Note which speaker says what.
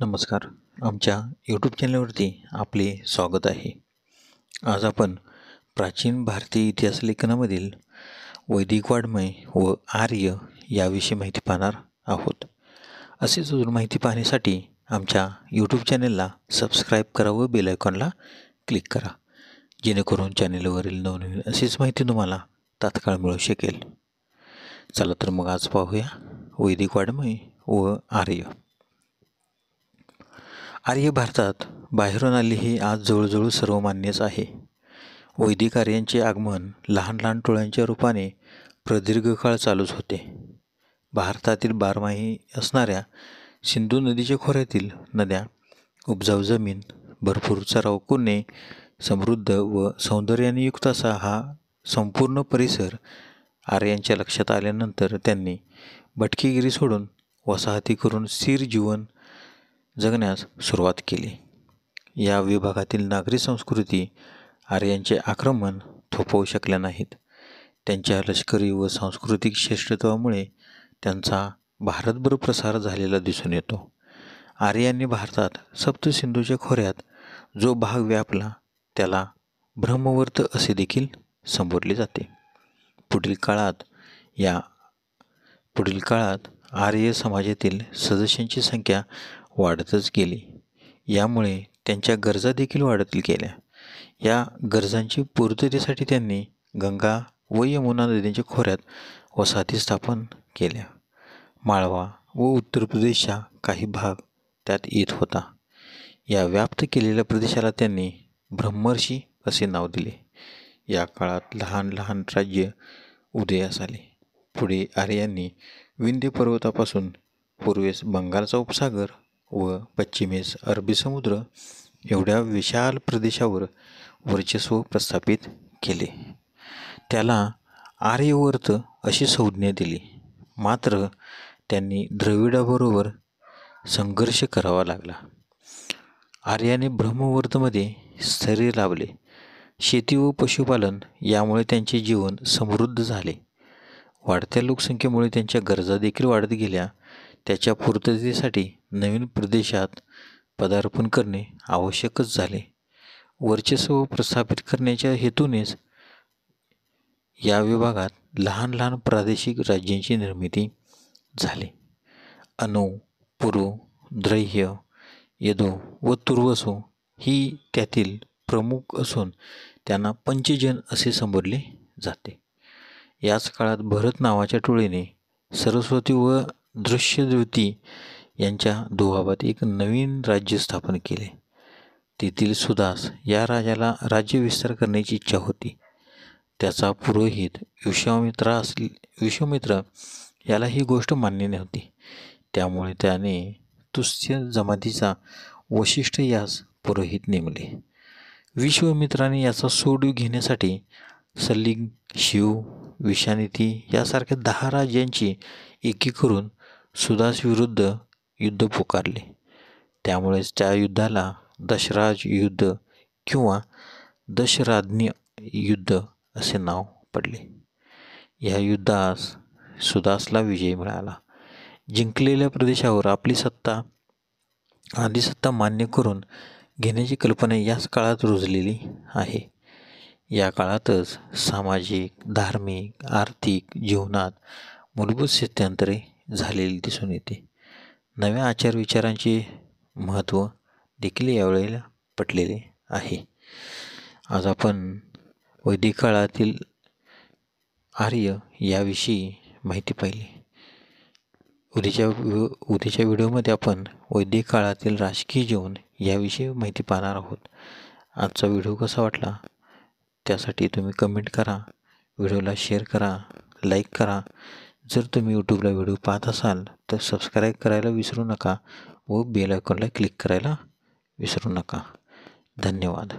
Speaker 1: नमस्कार. आमच्या यूट्यूब चॅनलवरती आपले स्वागत आहे. आज आपण प्राचीन भारतीय इतिहास लेखनामधील वैदिक वाङ्मय व आर्य याविषयी माहिती पाहणार आहोत. असेच अजून माहिती पाहण्यासाठी आमच्या यूट्यूब चॅनलला सबस्क्राईब करा व बेल आयकॉनला क्लिक करा, जेणेकरून चॅनलवरील नवनवीन अशीच माहिती तुम्हाला तात्काळ मिळू शकेल. चला तर मग आज पाहूया वैदिक वाङ्मय व आर्य. आर्य भारतात बाहेरून आले हे आज जवळजवळ सर्वमान्यच आहे. वैदिक आर्यांचे आगमन लहान लहान टोळ्यांच्या रूपाने प्रदीर्घ काळ चालूच होते. भारतातील बारमाही असणाऱ्या सिंधू नदीच्या खोऱ्यातील नद्या, उपजाऊ जमीन, भरपूर चराऊ कुरणे, समृद्ध व सौंदर्याने युक्त असा हा संपूर्ण परिसर आर्यांच्या लक्षात आल्यानंतर त्यांनी भटकेगिरी सोडून वसाहती करून स्थिर जीवन जगण्यास सुरुवात केली. या विभागातील नागरी संस्कृती आर्यांचे आक्रमण थोपवू शकल्या नाहीत. त्यांच्या लष्करी व सांस्कृतिक श्रेष्ठत्वामुळे त्यांचा भारतभर प्रसार झालेला दिसून येतो. आर्यांनी भारतात सप्तसिंधूच्या खोऱ्यात जो भाग व्यापला त्याला ब्रह्मवर्त असे देखील संबोधले जाते. पुढील काळात आर्य समाजातील सदस्यांची संख्या वाढतच गेली. यामुळे त्यांच्या गरजा देखील वाढत गेल्या. या गरजांची पूर्ततेसाठी त्यांनी गंगा व यमुना नदींच्या खोऱ्यात वसाहती स्थापन केल्या. माळवा व उत्तर प्रदेशचा काही भाग त्यात येत होता. या व्याप्त केलेल्या प्रदेशाला त्यांनी ब्रह्मर्षी असे नाव दिले. या काळात लहान लहान राज्य उदयास आले. पुढे आर्यांनी विंध्य पर्वतापासून पूर्वेस बंगालचा उपसागर व पश्चिमेस अरबी समुद्र एवढ्या विशाल प्रदेशावर वर्चस्व प्रस्थापित केले. त्याला आर्यवर्त अशी संज्ञा दिली. मात्र त्यांनी द्रविडाबरोबर संघर्ष करावा लागला. आर्याने ब्रह्मवर्तमध्ये स्थैर्य लाभले. शेती व पशुपालन यामुळे त्यांचे जीवन समृद्ध झाले. वाढत्या लोकसंख्येमुळे त्यांच्या गरजा देखील वाढत गेल्या. त्याच्या पूर्ततेसाठी नवीन प्रदेशात पदार्पण करणे आवश्यकच झाले. वर्चस्व प्रस्थापित करण्याच्या हेतूनेच या विभागात लहान लहान प्रादेशिक राज्यांची निर्मिती झाली. अनु, पुरु, द्रह्य, यदु व तुर्वसो ही त्यातील प्रमुख असून त्यांना पंचजन असे संबोधले जाते. याच काळात भरत नावाच्या टोळीने सरस्वती व दृश्यद्युती यांच्या दुभावात एक नवीन राज्य स्थापन केले. तेथील सुदास या राजाला राज्य विस्तार करण्याची इच्छा होती. त्याचा पुरोहित विश्वामित्र याला ही गोष्ट मान्य नव्हती. त्यामुळे त्याने तुस्य जमातीचा वसिष्ठ यास पुरोहित नेमले. विश्वामित्राने याचा सूड घेण्यासाठी सलिंग, शिव, विषानिथी यासारख्या 10 राज्यांची एकी करून सुदास विरुद्ध युद्ध पुकारले. त्यामुळेच त्या युद्धाला दशराज युद्ध किंवा दशराज्ञ युद्ध असे नाव पडले. या युद्धास सुदासला विजय मिळाला. जिंकलेल्या प्रदेशावर आपली आदिसत्ता मान्य करून घेण्याची कल्पना याच काळात रुजलेली आहे. या काळातच सामाजिक, धार्मिक, आर्थिक जीवनात मूलभूत स्थित्यंतरे झालेली दिसून येते. नव्या आचारविचारांचे महत्त्व देखील यावेळेला पटलेले आहे. आज आपण वैदिक काळातील आर्य याविषयी माहिती पाहिली. उद्याच्या व्हिडिओमध्ये आपण वैदिक काळातील राजकीय जीवन याविषयी माहिती पाहणार आहोत. आजचा व्हिडिओ कसा वाटला त्यासाठी तुम्ही कमेंट करा, व्हिडिओला शेअर करा, लाईक करा. जर तुम्ही यूट्यूबला व्हिडिओ पाहत असाल तर सबस्क्राईब करायला विसरू नका व बेल आयकॉनला क्लिक करायला विसरू नका. धन्यवाद.